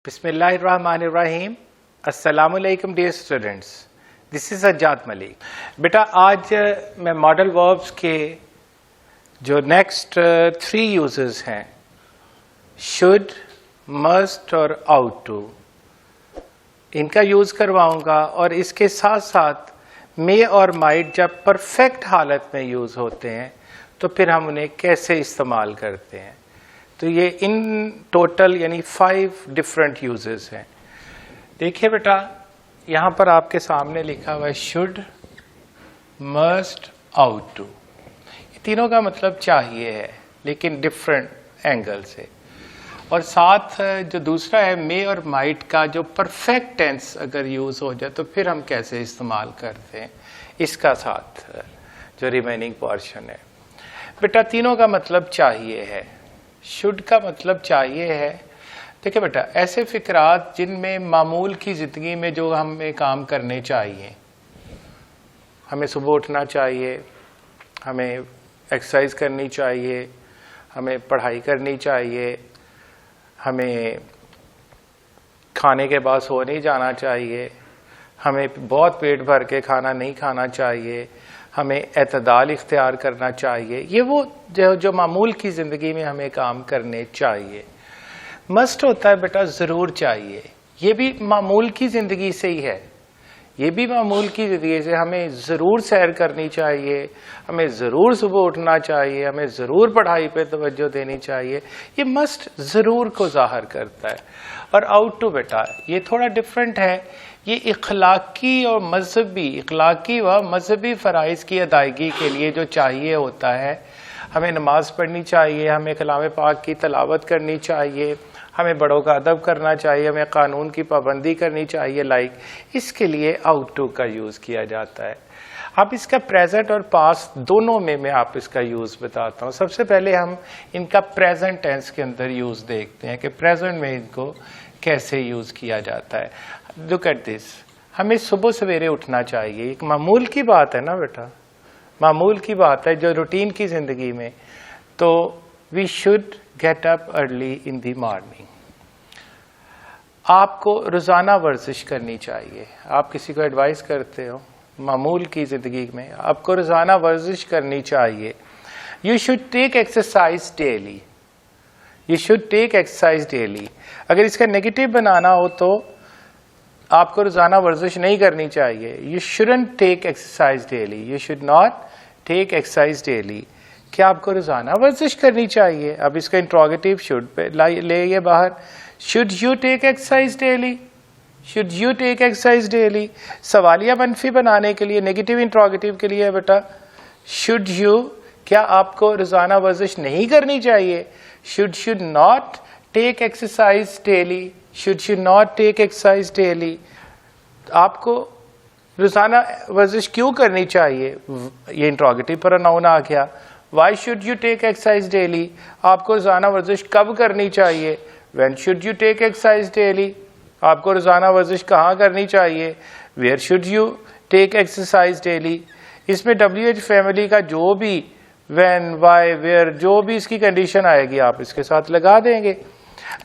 बिस्मिल्लाहिर्रहमानिर्रहीम। अस्सलामुअलैकुम dear students, this is Sajjad Malik. बेटा आज मैं मॉडल वर्ब्स के जो नेक्स्ट 3 यूजेस हैं, शुड, मस्ट और आउट टू, इनका यूज़ करवाऊंगा। और इसके साथ साथ मे और माइट जब परफेक्ट हालत में यूज़ होते हैं तो फिर हम उन्हें कैसे इस्तेमाल करते हैं। तो ये इन टोटल यानी 5 डिफरेंट यूजेस हैं। देखिए बेटा, यहाँ पर आपके सामने लिखा हुआ है शुड, मस्ट, आउट टू। ये तीनों का मतलब चाहिए है, लेकिन डिफरेंट एंगल से। और साथ जो दूसरा है मे और माइट का जो परफेक्ट टेंस अगर यूज़ हो जाए तो फिर हम कैसे इस्तेमाल करते हैं, इसका साथ जो रिमेनिंग पोर्शन है। बेटा तीनों का मतलब चाहिए है। शुड का मतलब चाहिए है। देखिए बेटा, ऐसे फिक्रात जिनमें मामूल की ज़िंदगी में जो हमें काम करने चाहिए, हमें सुबह उठना चाहिए, हमें एक्सरसाइज करनी चाहिए, हमें पढ़ाई करनी चाहिए, हमें खाने के बाद सो नहीं जाना चाहिए, हमें बहुत पेट भर के खाना नहीं खाना चाहिए, हमें एतदाल इख्तियार करना चाहिए। ये वो जो मामूल की ज़िंदगी में हमें काम करने चाहिए। मस्ट होता है बेटा ज़रूर चाहिए। ये भी मामूल की ज़िंदगी से ही है। ये भी मामूल की ज़िंदगी से हमें ज़रूर सैर करनी चाहिए, हमें ज़रूर सुबह उठना चाहिए, हमें ज़रूर पढ़ाई पे तवज्जो देनी चाहिए। ये मस्ट ज़रूर को ज़ाहिर करता है। और आउट टू बेटा ये थोड़ा डिफरेंट है। ये इखलाकी और इखलाकी व मजहबी फ़राइज़ की अदायगी के लिए जो चाहिए होता है। हमें नमाज़ पढ़नी चाहिए, हमें कलाम पाक की तलावत करनी चाहिए, हमें बड़ों का अदब करना चाहिए, हमें कानून की पाबंदी करनी चाहिए। इसके लिए आउट टू का यूज़ किया जाता है। अब इसका प्रेजेंट और पास्ट दोनों में मैं आप इसका यूज़ बताता हूँ। सबसे पहले हम इनका प्रेजेंट टेंस के अंदर यूज़ देखते हैं कि प्रेजेंट में इनको कैसे यूज़ किया जाता है। लुक एट दिस, हमें सुबह सवेरे उठना चाहिए। एक मामूल की बात है ना बेटा, मामूल की बात है जो रूटीन की ज़िंदगी में। तो we should get up early in the morning. आपको रोज़ाना वर्जिश करनी चाहिए। आप किसी को एडवाइस करते हो मामूल की ज़िंदगी में, आपको रोज़ाना वर्जिश करनी चाहिए। You should take exercise daily. You should take exercise daily. अगर इसका नेगेटिव बनाना हो तो आपको रोज़ाना वर्जिश नहीं करनी चाहिए। You shouldn't take exercise daily. You should not take exercise daily. क्या आपको रोज़ाना वर्जिश करनी चाहिए? अब इसका इंट्रोगेटिव शुड पे ले ये बाहर। Should you take exercise daily? Should you take exercise daily? सवालिया मनफी बनाने के लिए नेगेटिव इंट्रोगेटिव के लिए बेटा शुड यू, क्या आपको रोज़ाना वर्जिश नहीं करनी चाहिए? Should not take exercise daily. Should not take exercise daily. आपको रोज़ाना वर्जिश क्यों करनी चाहिए? ये इंट्रोगेटिव प्रोनाउन आ गया। Why should you take exercise daily? आपको रोज़ाना वर्जिश कब करनी चाहिए? When should you take exercise daily? आपको रोज़ाना वर्जिश कहाँ करनी चाहिए? Where should you take exercise daily? इसमें WH फैमिली का जो भी व्हेन, वाई, वेयर जो भी इसकी कंडीशन आएगी आप इसके साथ लगा देंगे।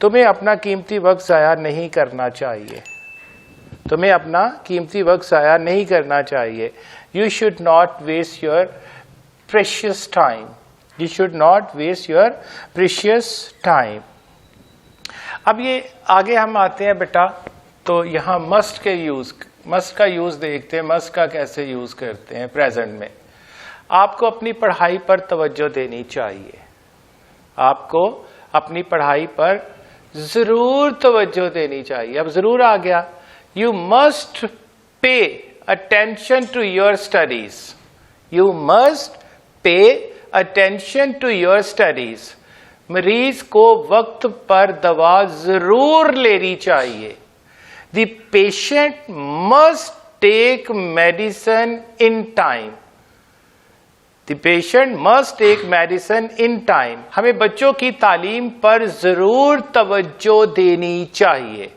तुम्हें अपना कीमती वक्त ज़ाया नहीं करना चाहिए। तुम्हें अपना कीमती वक्त ज़ाया नहीं करना चाहिए। You should not waste your precious time. You should not waste your precious time. अब ये आगे हम आते हैं बेटा, तो यहाँ मस्ट का यूज़ देखते हैं। मस्ट का कैसे यूज़ करते हैं प्रेजेंट में। आपको अपनी पढ़ाई पर तवज्जो देनी चाहिए। आपको अपनी पढ़ाई पर ज़रूर तवज्जो देनी चाहिए। अब ज़रूर आ गया। You must pay attention to your studies. You must pay attention to your studies. मरीज को वक्त पर दवा ज़रूर लेनी चाहिए। The patient must take medicine in time. The patient must take medicine in time. हमें बच्चों की तालीम पर ज़रूर तवज्जो देनी चाहिए।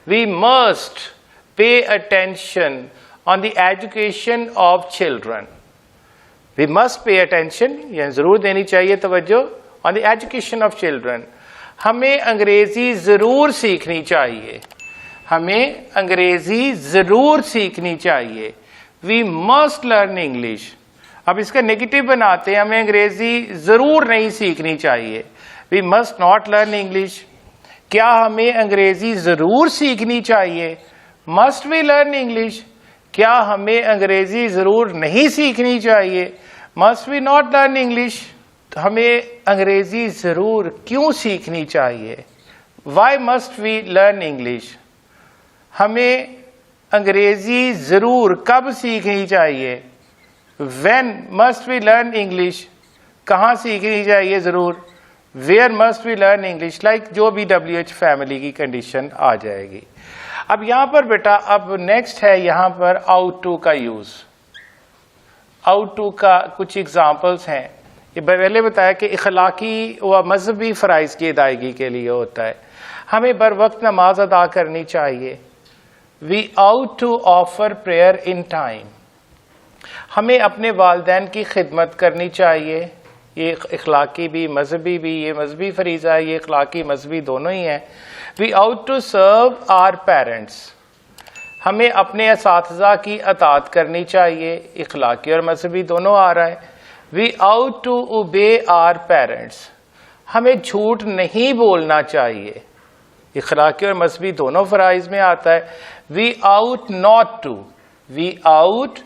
We must pay attention on the education of children. We must pay attention, यानी ज़रूर देनी चाहिए तवज्जो on the education of children. हमें अंग्रेजी जरूर सीखनी चाहिए, हमें अंग्रेजी जरूर सीखनी चाहिए। We must learn English. अब इसका नेगेटिव बनाते हैं, हमें अंग्रेजी जरूर नहीं सीखनी चाहिए। We must not learn English. क्या हमें अंग्रेजी जरूर सीखनी चाहिए? Must we learn English. क्या हमें अंग्रेजी जरूर नहीं सीखनी चाहिए? Must we not learn English. तो हमें अंग्रेजी जरूर क्यों सीखनी चाहिए? Why must we learn English. हमें अंग्रेजी जरूर कब सीखनी चाहिए? When must we learn English. कहाँ सीखनी चाहिए जरूर? Where must we learn English. Like जो भी WH फैमिली की कंडीशन आ जाएगी। अब यहां पर बेटा अब नेक्स्ट है यहां पर आउट टू का यूज। आउट टू का कुछ एग्जांपल्स हैं। ये पहले बताया कि इखलाकी व मजहबी फ़राइज़ की अदायगी के लिए होता है। हमें बर वक्त नमाज अदा करनी चाहिए। We ought to offer prayer in time. हमें अपने वालिदैन की खिदमत करनी चाहिए। ये इखलाकी भी मजहबी भी, ये मजहबी फरीज़ा है, ये इखलाकी मजहबी दोनों ही हैं। We ought to serve our parents. हमें अपने असातिज़ा की अतात करनी चाहिए। इखलाकी और मजहबी दोनों आ रहा है। We ought to obey our parents. हमें झूठ नहीं बोलना चाहिए। इखलाकी और मजहबी दोनों फ़राइज़ में आता है। We ought not to, we ought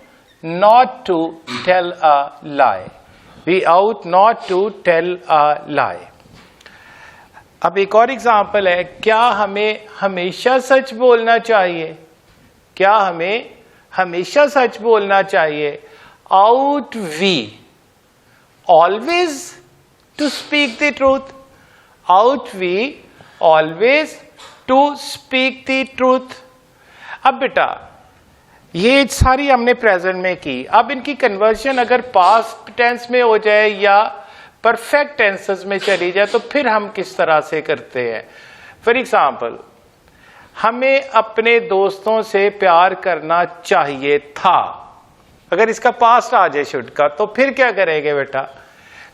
not to tell a lie. We ought not to tell a lie. अब एक और एग्जाम्पल है, क्या हमें हमेशा सच बोलना चाहिए? क्या हमें हमेशा सच बोलना चाहिए? Ought we always to speak the truth. Ought we always to speak the truth. अब बेटा ये सारी हमने प्रेजेंट में की। अब इनकी कन्वर्शन अगर पास्ट टेंस में हो जाए या परफेक्ट टेंसेस में चली जाए तो फिर हम किस तरह से करते हैं। फॉर एग्जाम्पल, हमें अपने दोस्तों से प्यार करना चाहिए था। अगर इसका पास्ट आ जाए शुड का, तो फिर क्या करेंगे बेटा?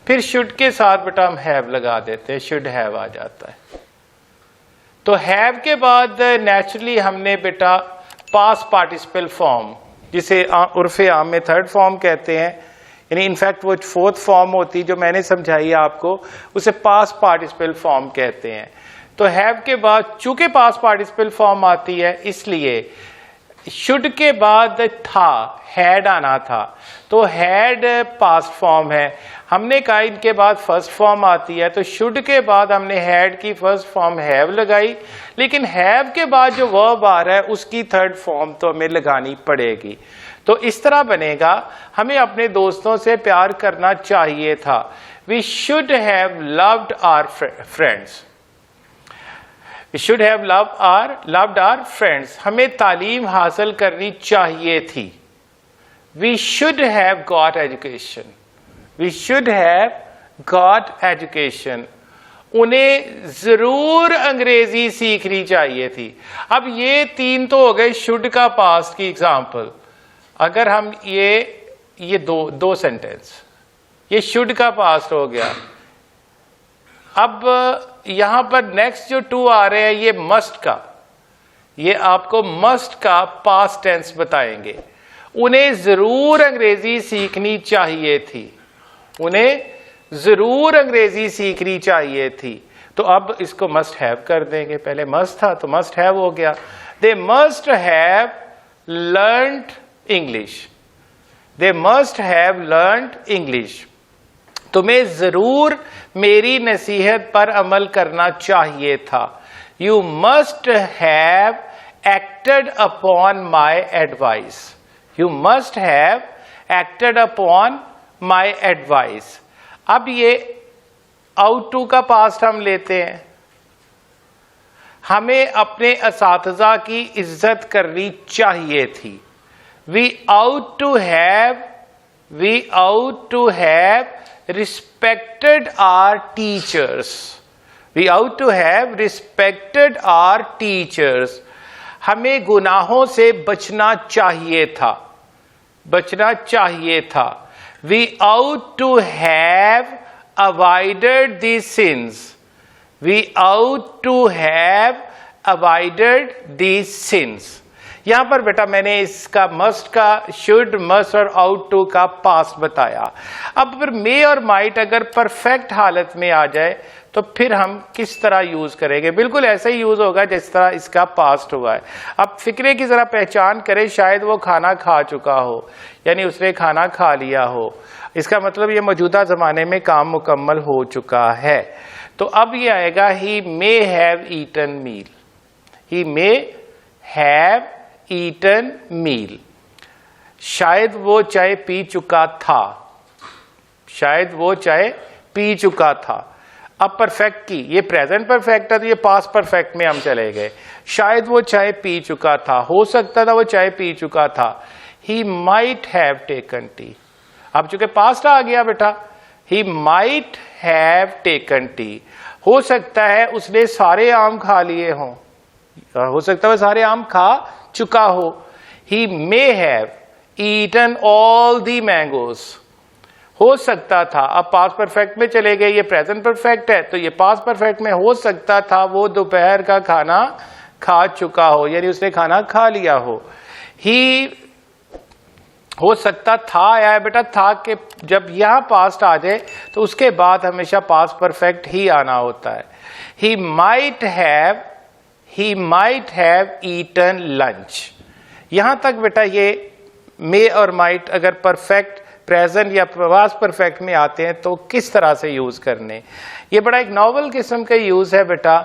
फिर शुड के साथ बेटा हम हैव लगा देते हैं, शुड हैव आ जाता है। तो हैव के बाद नेचुरली हमने बेटा पास्ट पार्टिसिपल फॉर्म, जिसे उर्फे आम में थर्ड फॉर्म कहते हैं, यानी इनफैक्ट वो फोर्थ फॉर्म होती जो मैंने समझाई आपको, उसे पास्ट पार्टिसिपल फॉर्म कहते हैं। तो हैव के बाद चूंकि पास्ट पार्टिसिपल फॉर्म आती है, इसलिए शुड के बाद था, हैड आना था, तो हैड पास्ट फॉर्म है। हमने कहा इनके बाद फर्स्ट फॉर्म आती है, तो शुड के बाद हमने हैड की फर्स्ट फॉर्म हैव लगाई, लेकिन हैव के बाद जो वर्ब आ रहा है उसकी थर्ड फॉर्म तो हमें लगानी पड़ेगी। तो इस तरह बनेगा, हमें अपने दोस्तों से प्यार करना चाहिए था। We should have loved our friends. We should have loved our friends. हमें तालीम हासिल करनी चाहिए थी। We should have got education. We should have got education. उन्हें जरूर अंग्रेजी सीखनी चाहिए थी। अब ये तीन तो हो गए शुड का पास्ट की एग्जाम्पल। अगर हम ये दो सेंटेंस, ये शुड का पास्ट हो गया। अब यहां पर नेक्स्ट जो टू आ रहे हैं ये मस्ट का, ये आपको मस्ट का पास्ट टेंस बताएंगे। उन्हें जरूर अंग्रेजी सीखनी चाहिए थी। उन्हें जरूर अंग्रेजी सीखनी चाहिए थी। तो अब इसको मस्ट हैव कर देंगे। पहले मस्ट था तो मस्ट हैव हो गया। They must have learned English. They must have learned English. तुम्हें जरूर मेरी नसीहत पर अमल करना चाहिए था। You must have acted upon my advice. You must have acted upon my advice. अब ये आउट टू का पास्ट हम लेते हैं। हमें अपने असातिज़ा की इज्जत करनी चाहिए थी। We ought to have respected our teachers. We ought to have respected our teachers. हमें गुनाहों से बचना चाहिए था। बचना चाहिए था। We ought to have avoided these sins. We ought to have avoided these sins. यहां पर बेटा मैंने इसका मस्ट का शुड, मस्ट और आउट टू का पास्ट बताया। अब फिर मे और माइट अगर परफेक्ट हालत में आ जाए तो फिर हम किस तरह यूज करेंगे? बिल्कुल ऐसे ही यूज होगा जिस तरह इसका पास्ट हुआ है। अब फिक्रे की जरा पहचान करें, शायद वो खाना खा चुका हो, यानी उसने खाना खा लिया हो, इसका मतलब ये मौजूदा जमाने में काम मुकम्मल हो चुका है। तो अब ये आएगा he may have eaten meal, he may have eaten meal. शायद वो चाय पी चुका था, शायद वो चाय पी चुका था। अब परफेक्ट की, ये प्रेजेंट परफेक्ट है तो ये पास्ट परफेक्ट में हम चले गए। शायद वो चाय पी चुका था, हो सकता था वो चाय पी चुका था। ही माइट हैव टेकन टी, अब चूंकि पास्ट आ गया बेटा, ही माइट हैव टेकन टी। हो सकता है उसने सारे आम खा लिए हों, हो सकता है वो सारे आम खा चुका हो। He may have eaten all the mangoes, हो सकता था। अब पास्ट परफेक्ट में चले गए, ये प्रेजेंट परफेक्ट है तो ये पास्ट परफेक्ट में हो सकता था वो दोपहर का खाना खा चुका हो, यानी उसने खाना खा लिया हो। ही हो सकता था आया है बेटा, था के जब यहां पास्ट आ जाए तो उसके बाद हमेशा पास्ट परफेक्ट ही आना होता है। He might have eaten lunch. यहां तक बेटा ये मे और माइट अगर परफेक्ट प्रेजेंट या पास्ट परफेक्ट में आते हैं तो किस तरह से यूज करने, ये बड़ा एक नॉवल किस्म का यूज है बेटा।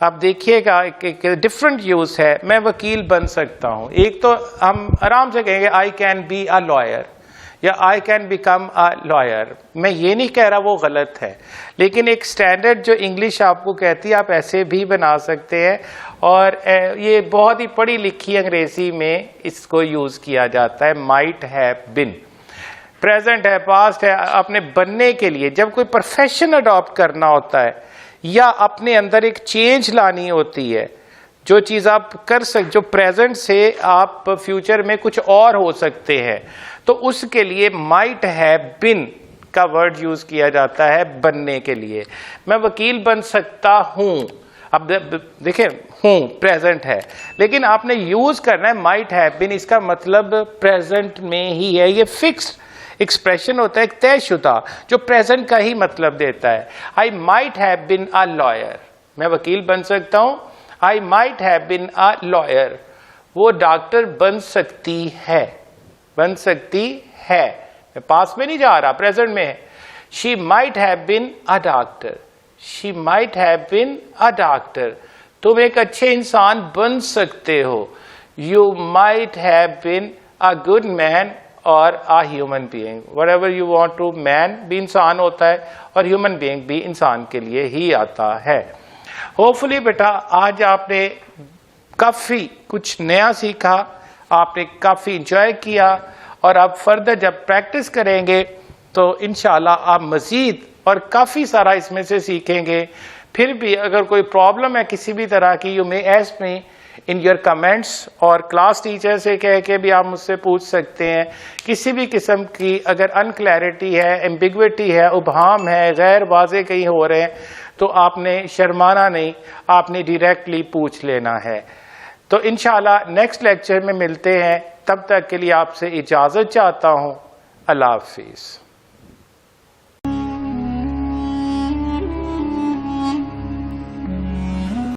आप देखिएगा एक डिफरेंट यूज है। मैं वकील बन सकता हूं, एक तो हम आराम से कहेंगे I can be a lawyer या I can become a lawyer. मैं ये नहीं कह रहा वो गलत है, लेकिन एक स्टैंडर्ड जो इंग्लिश आपको कहती है आप ऐसे भी बना सकते हैं। और ये बहुत ही पढ़ी लिखी अंग्रेजी में इसको यूज किया जाता है। माइट हैव बिन, प्रेजेंट है, पास्ट है। अपने बनने के लिए जब कोई प्रोफेशन अडॉप्ट करना होता है या अपने अंदर एक चेंज लानी होती है, जो चीज आप कर सकते, जो प्रेजेंट से आप फ्यूचर में कुछ और हो सकते हैं, तो उसके लिए माइट हैव बिन का वर्ड यूज किया जाता है बनने के लिए। मैं वकील बन सकता हूं, अब देखिए हूं प्रेजेंट है, लेकिन आपने यूज करना है माइट हैव बिन, इसका मतलब प्रेजेंट में ही है। ये फिक्स्ड एक्सप्रेशन होता है, एक तयशुदा, जो प्रेजेंट का ही मतलब देता है। I might have been a lawyer, मैं वकील बन सकता हूं। I might have been a lawyer, वो डॉक्टर बन सकती है, बन सकती है। मैं पास में नहीं जा रहा, प्रेजेंट में है। She might have been a doctor, she might have been a doctor, तुम एक अच्छे इंसान बन सकते हो। You might have been a good man और a human being, whatever you want to. Man भी इंसान होता है और ह्यूमन बीइंग भी इंसान के लिए ही आता है। होपफुली बेटा आज आपने काफी कुछ नया सीखा, आपने काफी इंजॉय किया, और आप फर्दर जब प्रैक्टिस करेंगे तो इंशाल्लाह आप मजीद और काफी सारा इसमें से सीखेंगे। फिर भी अगर कोई प्रॉब्लम है किसी भी तरह की, you may ask me in your comments, और क्लास टीचर से कह के भी आप मुझसे पूछ सकते हैं। किसी भी किस्म की अगर अनक्लैरिटी है, एम्बिग्विटी है, उबहाम है, गैर वाज़े कहीं हो रहे हैं, तो आपने शर्माना नहीं, आपने डायरेक्टली पूछ लेना है। तो इंशाल्लाह नेक्स्ट लेक्चर में मिलते हैं, तब तक के लिए आपसे इजाज़त चाहता हूँ। अल्लाह हाफिज़।